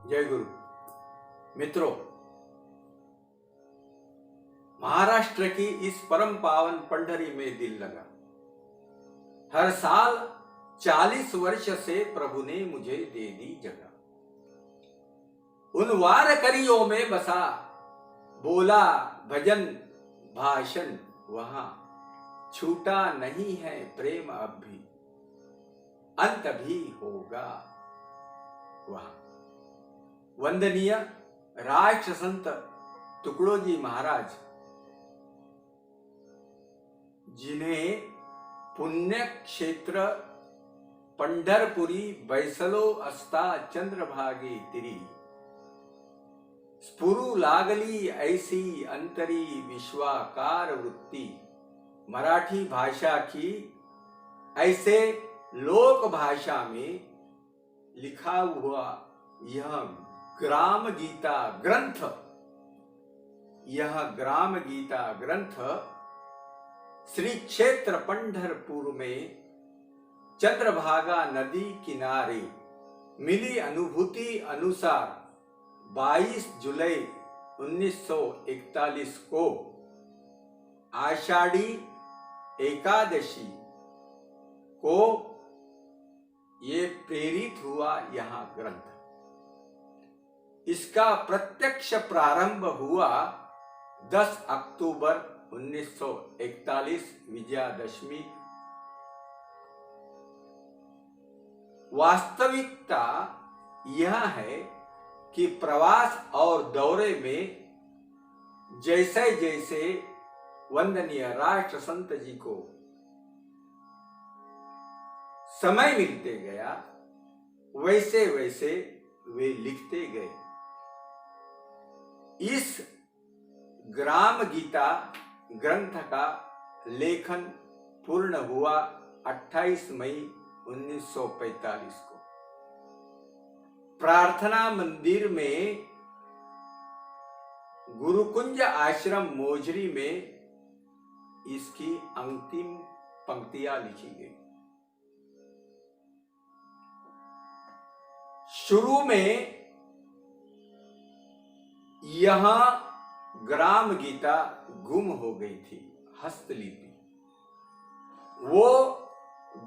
जय गुरु। मित्रों, महाराष्ट्र की इस परम पावन पंढरी में दिल लगा। हर साल 40 वर्ष से प्रभु ने मुझे दे दी जगह। उन वारकरियों में बसा, बोला भजन भाषण वहां, छूटा नहीं है प्रेम अब भी, अंत भी होगा वहां। वंदनीय राष्ट्र संत तुकडोजी महाराज, जिन्हें पुण्य क्षेत्र पंढरपुरी बैसलो असता चंद्रभागे तिरी, स्फुरू लागली ऐसी अंतरी विश्वाकार वृत्ति। मराठी भाषा की ऐसे लोक भाषा में लिखा हुआ यह ग्राम गीता ग्रंथ, श्री क्षेत्र पंढरपुर में चंद्रभागा नदी किनारे मिली अनुभूति अनुसार 22 जुलाई 1941 को आषाढ़ी एकादशी को ये प्रेरित हुआ यहां ग्रंथ। इसका प्रत्यक्ष प्रारंभ हुआ 10 अक्टूबर 1941 विजयादशमी। वास्तविकता यह है कि प्रवास और दौरे में जैसे जैसे वंदनीय राष्ट्र संत जी को समय मिलते गया, वैसे वैसे वे लिखते गए। इस ग्राम गीता ग्रंथ का लेखन पूर्ण हुआ 28 मई 1945 को। प्रार्थना मंदिर में गुरुकुंज आश्रम मोजरी में इसकी अंतिम पंक्तियां लिखी गई। शुरू में यहां ग्राम गीता गुम हो गई थी, हस्तलिपि। वो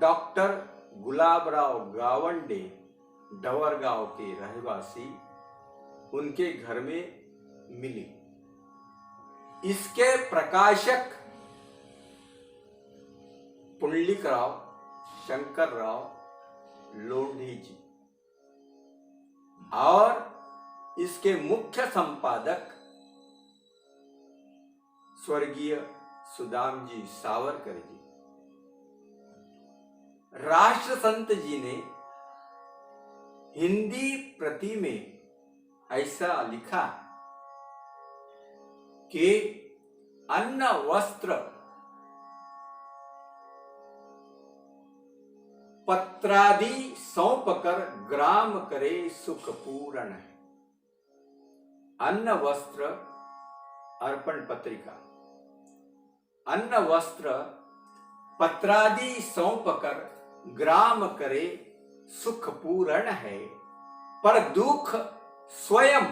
डॉक्टर गुलाबराव गावंडे, डवरगांव के रहवासी, उनके घर में मिली। इसके प्रकाशक पुंडलिकराव शंकरराव लोंढे जी और इसके मुख्य संपादक स्वर्गीय सुदाम जी सावरकर जी। राष्ट्र संत जी ने हिंदी प्रति में ऐसा लिखा कि अन्न वस्त्र पत्रादि सौंप कर ग्राम करे सुख पूर्ण है। अन्न वस्त्र अर्पण पत्रिका, अन्न वस्त्र पत्रादि सौंप कर ग्राम करे सुख पूर्ण है, पर दुख स्वयं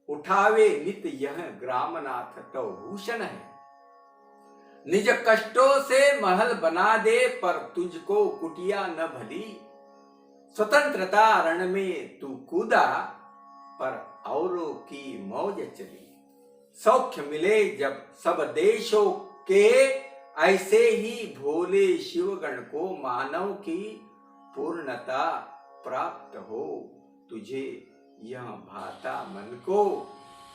उठावे नित यह ग्रामनाथ तो भूषण है। निज कष्टों से महल बना दे पर तुझको कुटिया न भली, स्वतंत्रता रण में तू कूदा पर औरों की मौज चली। सौख्य मिले जब सब देशों के, ऐसे ही भोले शिवगण को मानव की पूर्णता प्राप्त हो। तुझे यह भाता मन को,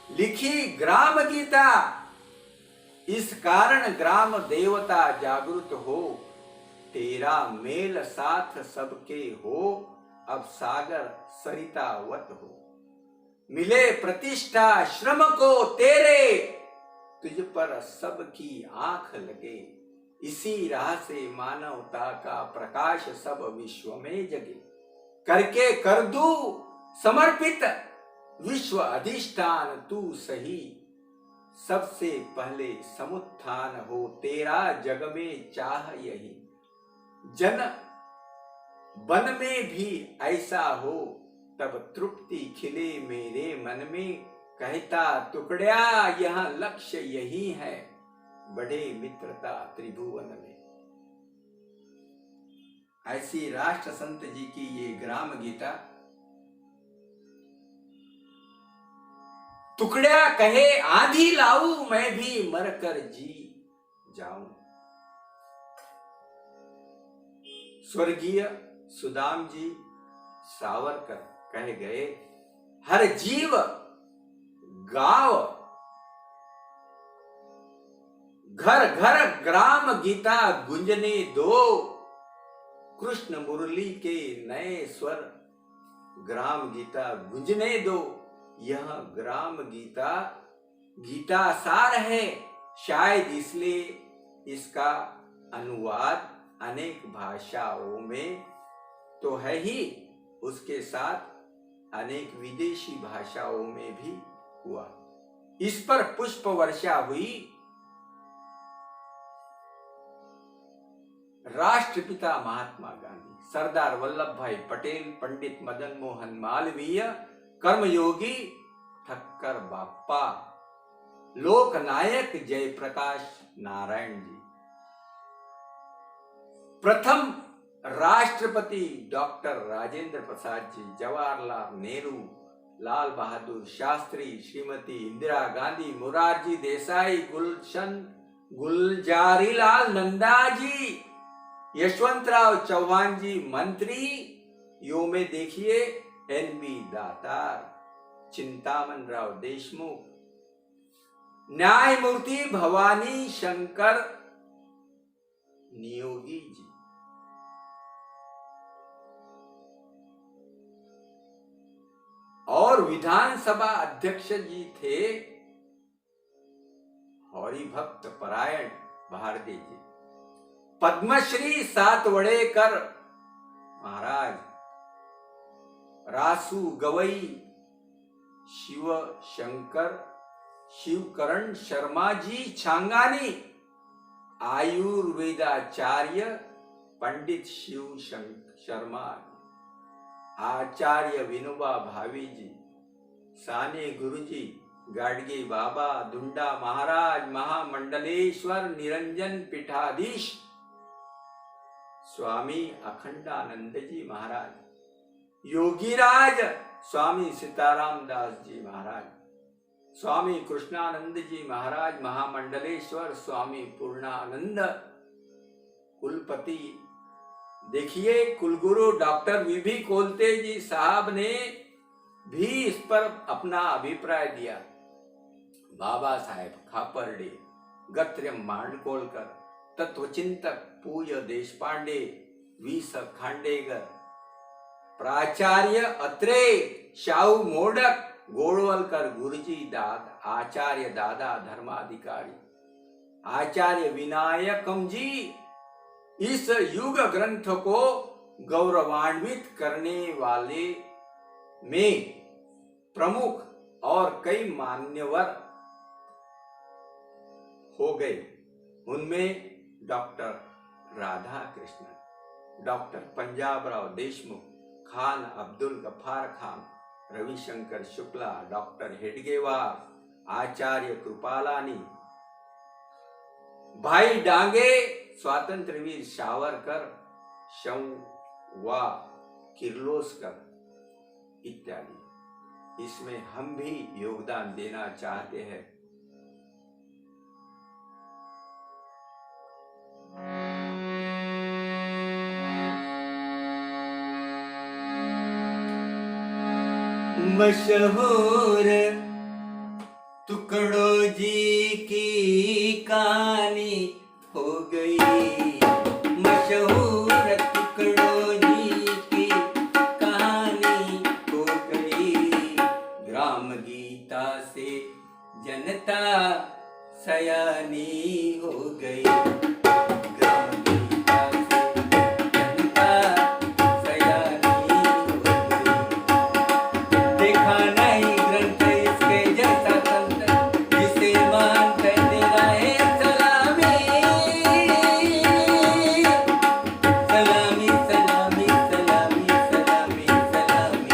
लिखी ग्राम गीता इस कारण ग्राम देवता जागृत हो। तेरा मेल साथ सबके हो, अब सागर सरितावत हो। मिले प्रतिष्ठा श्रम को तेरे, तुझ पर सबकी आंख लगे। इसी राह से मानवता का प्रकाश सब विश्व में जगे। करके कर दूं समर्पित विश्व अधिष्ठान तू सही, सबसे पहले समुत्थान हो तेरा जग में चाह यही। जन बन में भी ऐसा हो, तब तृप्ति खिले मेरे मन में, कहता टुकड़ा यह लक्ष्य यही है, बड़े मित्रता त्रिभुवन में। ऐसी राष्ट्र संत जी की ये ग्राम गीता। टुकड़ा कहे आधी लाऊं मैं भी मरकर जी जाऊं। स्वर्गीय सुदाम जी सावरकर कह गए, हर जीव गाव घर घर ग्राम गीता गुंजने दो, कृष्ण मुरली के नए स्वर ग्राम गीता गुंजने दो। यह ग्राम गीता गीता सार है, शायद इसलिए इसका अनुवाद अनेक भाषाओं में तो है ही, उसके साथ अनेक विदेशी भाषाओं में भी हुआ। इस पर पुष्प वर्षा हुई। राष्ट्रपिता महात्मा गांधी, सरदार वल्लभ भाई पटेल, पंडित मदन मोहन मालवीय, कर्मयोगी ठक्कर बाप्पा, लोकनायक जयप्रकाश नारायण जी, प्रथम राष्ट्रपति डॉक्टर राजेंद्र प्रसाद जी, जवाहरलाल नेहरू, लाल बहादुर शास्त्री, श्रीमती इंदिरा गांधी, मोरारजी देसाई, गुलशन गुलजारीलाल नंदा जी, यशवंतराव चौहान जी मंत्री, यो में देखिए NB दातार, चिंतामन राव देशमुख, न्यायमूर्ति भवानी शंकर नियोगी जी, और विधानसभा अध्यक्ष जी थे हरिभक्त परायण भारती जी, पद्मश्री सातवड़ेकर महाराज, रासू गवई, शिव शंकर शिवकरण शर्मा जी छांगानी, आयुर्वेदाचार्य पंडित शिव शर्मा, आचार्य विनोबा भावी जी, साने गुरुजी, गाडगे बाबा, दुंडा महाराज, महामंडलेश्वर निरंजन पीठाधीश स्वामी अखंडानंद जी महाराज, योगीराज स्वामी सीताराम दास जी महाराज, स्वामी कृष्णानंद जी महाराज, महामंडलेश्वर स्वामी पूर्णानंद, कुलपति देखिए कुलगुरु डॉक्टर वीवी कोलते जी साहब ने भी इस पर अपना अभिप्राय दिया। बाबा साहेब खापर्डे, गत्र्यम मांडकोलकर, तत्वचिंतक पूज्य देशपांडे, वीस खांडेकर, प्राचार्य अत्रे, शाहू मोडक, गोड़वलकर गुरुजी दाद, आचार्य दादा धर्माधिकारी, आचार्य विनायकम जी इस युग ग्रंथ को गौरवान्वित करने वाले में प्रमुख और कई मान्यवर हो गए। उनमें doctor Radha Krishnan, doctor Panjabrao Deshmukh, Khan Abdul Gaffar Khan, Ravishankar Shukla, doctor Hedgewar, Acharya Kripalani, Bhai Dange, Swatantryaveer Savarkar, शंवा Kirloskar इत्यादि। इसमें हम भी योगदान देना चाहते हैं। मशहूर टुकड़ों जी की कहानी हो गई, मशहूर टुकड़ों जी की कहानी हो गई, ग्राम गीता से जनता सयानी हो गई, ग्राम गीता से जनता सयानी हो गई। देखा नहीं ग्रंथ इसके जैसा संत, जिसे मानते तेरा है सलामी, सलामी सलामी सलामी सलामी सलामी।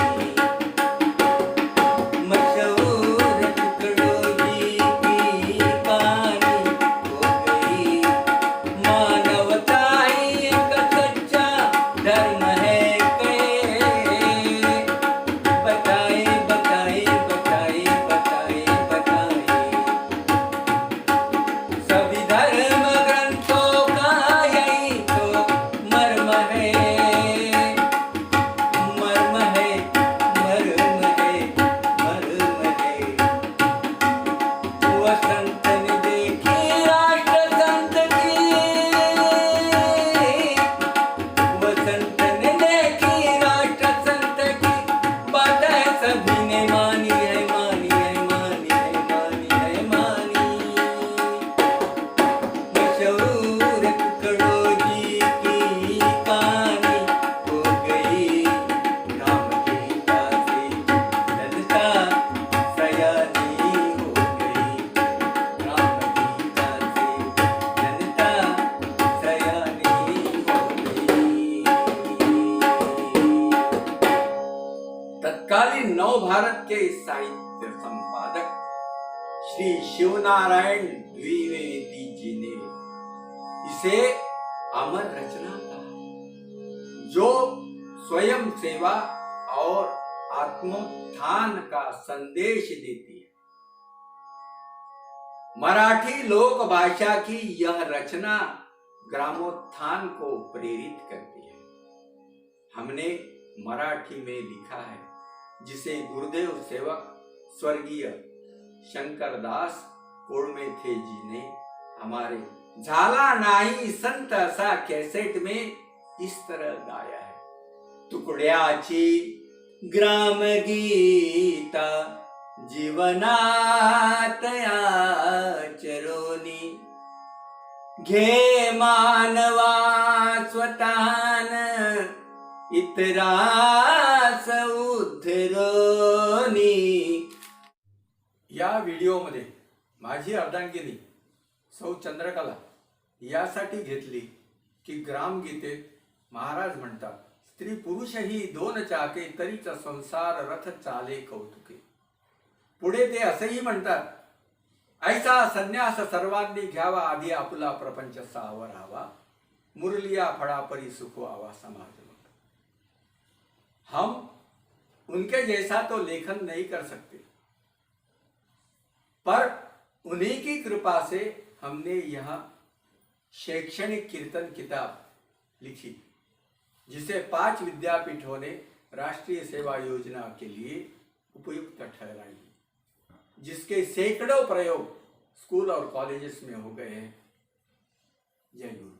नवभारत के साहित्य संपादक श्री शिवनारायण द्विवेदी जी ने इसे अमर रचना कहा, जो स्वयं सेवा और आत्मोत्थान का संदेश देती है। मराठी लोक भाषा की यह रचना ग्रामोत्थान को प्रेरित करती है। हमने मराठी में लिखा है, जिसे गुरुदेव सेवक स्वर्गीय शंकरदास कोळमेथे जी ने हमारे झाला नाही संत असा कैसेट में इस तरह गाया है। तुकड्याची ग्राम गीता जीवनात आचरोनी, घे मानवा स्वतःन इतरास उद्धरोनी। या व्हिडिओमध्ये माझी अर्धांगिनी सौ चंद्रकला यासाठी घेतली की ग्रामगीतेत महाराज म्हणतात, स्त्री पुरुषही दोन चाके तरीच संसार रथ चाले कौतुके। पुढे ते असेही म्हणतात, ऐसा संन्यास सर्वांनी घ्यावा, आधी आपला प्रपंच सावरावा, मुरलिया फळापरी सुख आवा समाज। हम उनके जैसा तो लेखन नहीं कर सकते, पर उन्हीं की कृपा से हमने यह शैक्षणिक कीर्तन किताब लिखी, जिसे 5 विद्यापीठों ने राष्ट्रीय सेवा योजना के लिए उपयुक्त ठहराई, जिसके सैकड़ों प्रयोग स्कूल और कॉलेजेस में हो गए हैं। जय गुरु।